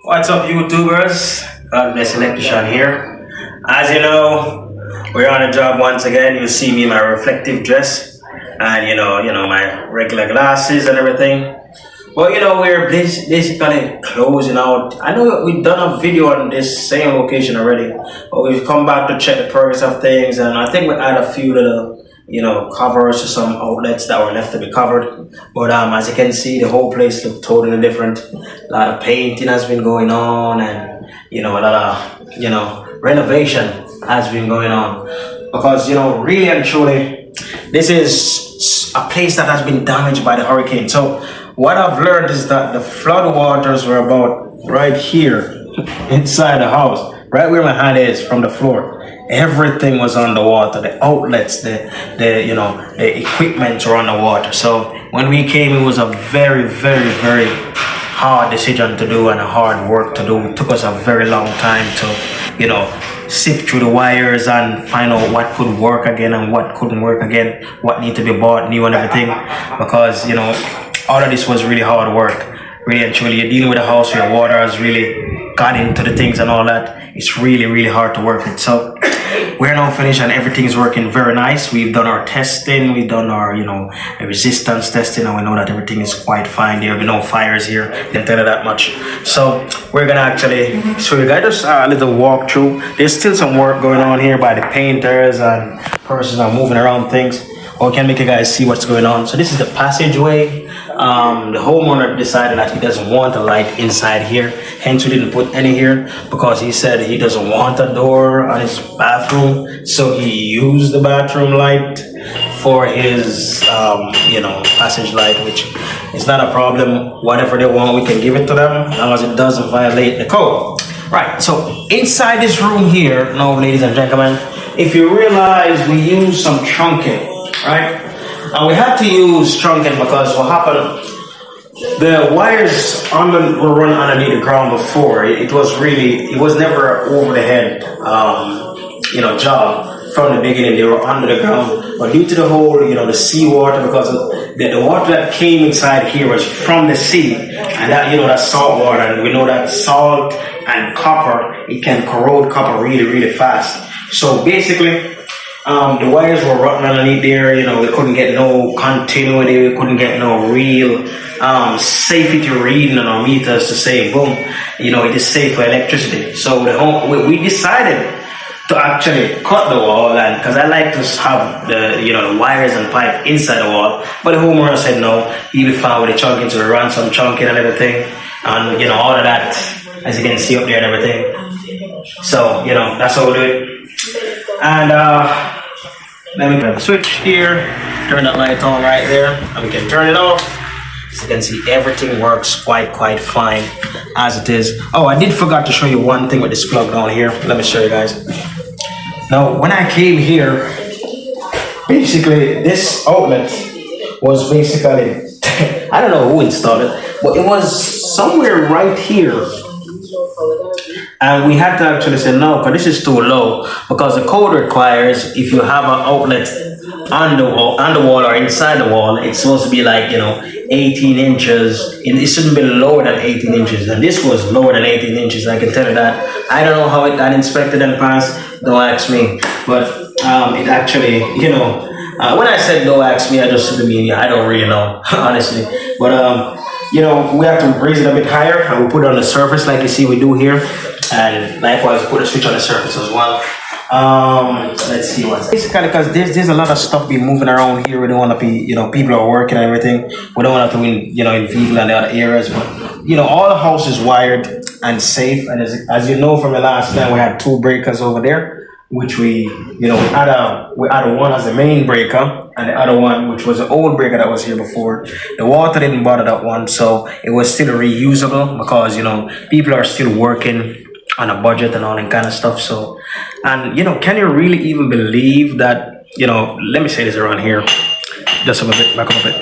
What's up, YouTubers? God bless Electrician here. As you know, we're on a job once again. You see me in my reflective dress, and my regular glasses and everything. Well, we're basically closing out. I know we've done a video on this same location already, but we've come back to check the progress of things, and I think we add a few little, covers to some outlets that were left to be covered. But as you can see, the whole place looked totally different. A lot of painting has been going on, and a lot of renovation has been going on because really and truly, this is a place that has been damaged by the hurricane. So what I've learned is that the flood waters were about right here inside the house, right where my hand is from the floor. Everything was underwater. The outlets, the equipment were underwater. So when we came, it was a very, very, very hard decision to do and a hard work to do. It took us a very long time to, sift through the wires and find out what could work again and what couldn't work again, what need to be bought new and everything. Because, all of this was really hard work. Really and truly, you're dealing with a house where water has really got into the things and all that. It's really, really hard to work with. So we're now finished and everything is working very nice. We've done our testing, we've done our, resistance testing, and we know that everything is quite fine. There will be no fires here, I can tell you that much. So we're gonna actually show you guys a little walkthrough. There's still some work going on here by the painters and persons are moving around things. Or can make you guys see what's going on. So this is the passageway. The homeowner decided that he doesn't want a light inside here, hence we didn't put any here because he said he doesn't want a door on his bathroom, so he used the bathroom light for his passage light, which is not a problem. Whatever they want, we can give it to them as long as it doesn't violate the code. Right, so inside this room here now, ladies and gentlemen, if you realize we use some trunking, right? And we had to use trunking because what happened, the wires were run underneath the ground before. It was never over the head, job from the beginning. They were under the ground, but due to the whole, the seawater, because the water that came inside here was from the sea, and that, that's salt water, and we know that salt and copper, it can corrode copper really, really fast. So basically, the wires were rotten underneath there. We couldn't get no continuity. We couldn't get no real safety reading on our meters to say, boom, it is safe for electricity. So we decided to actually cut the wall, and because I like to have the wires and pipe inside the wall, but the homeowner said no, he'll be fine with the chunking, so we ran some chunking and everything, and all of that, as you can see up there and everything. So that's how we do it. And let me grab a switch here, turn that light on right there, and we can turn it off. As you can see, everything works quite fine as it is. Oh, I did forgot to show you one thing with this plug down here. Let me show you guys. Now, when I came here, basically this outlet was basically, I don't know who installed it, but it was somewhere right here. And we had to actually say no, because this is too low, because the code requires if you have an outlet on the wall or inside the wall, it's supposed to be like 18 inches. It shouldn't be lower than 18 inches, and this was lower than 18 inches. I can tell you that. I don't know how it got inspected and passed, don't ask me, but it actually, when I said don't ask me, I just mean I don't really know honestly, but we have to raise it a bit higher, and we put it on the surface like you see we do here, and likewise put a switch on the surface as well. Let's see what's basically, because there's a lot of stuff be moving around here. We don't want to be, people are working and everything. We don't want to in vehicle and the other areas, but all the house is wired and safe. And as you know from the last time, we had two breakers over there, which we had one as the main breaker, and the other one, which was the old breaker that was here before. The water didn't bother that one, so it was still reusable because people are still working on a budget and all that kind of stuff. So, and can you really even believe that, let me say this around here, just a bit, back up a bit.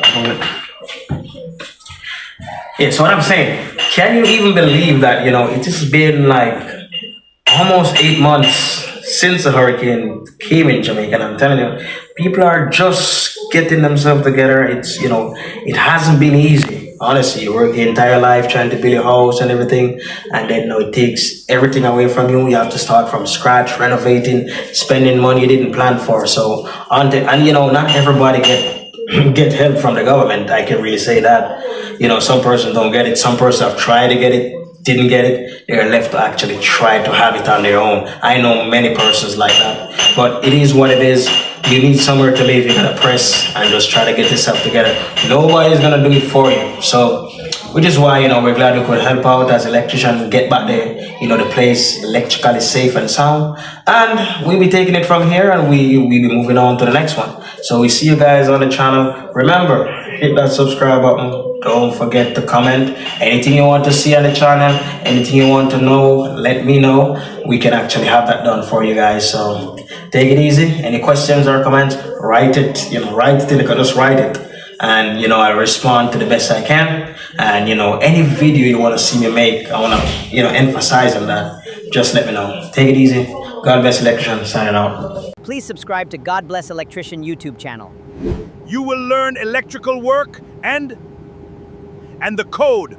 Yeah, so what I'm saying, can you even believe that, it has been like almost 8 months since the hurricane came in Jamaica, and I'm telling you, people are just getting themselves together. It's, it hasn't been easy. Honestly, you work your entire life trying to build a house and everything, and then it takes everything away from you. You have to start from scratch, renovating, spending money you didn't plan for. So, and not everybody get get help from the government. I can really say that. Some persons don't get it. Some persons have tried to get it, didn't get it. They're left to actually try to have it on their own. I know many persons like that, but it is what it is. You need somewhere to live. You gotta press and just try to get yourself together. Nobody's gonna do it for you. So, which is why we're glad we could help out as electrician, get back the place electrically safe and sound, and we'll be taking it from here, and we'll be moving on to the next one. So we see you guys on the channel. Remember, hit that subscribe button. Don't forget to comment. Anything you want to see on the channel, anything you want to know, let me know. We can actually have that done for you guys. So take it easy. Any questions or comments, write it. Write it. You can just write it, and I'll respond to the best I can. And any video you want to see me make, I want to emphasize on that. Just let me know. Take it easy. God bless electrician. Signing out. Please subscribe to God Bless Electrician YouTube channel. You will learn electrical work and the code.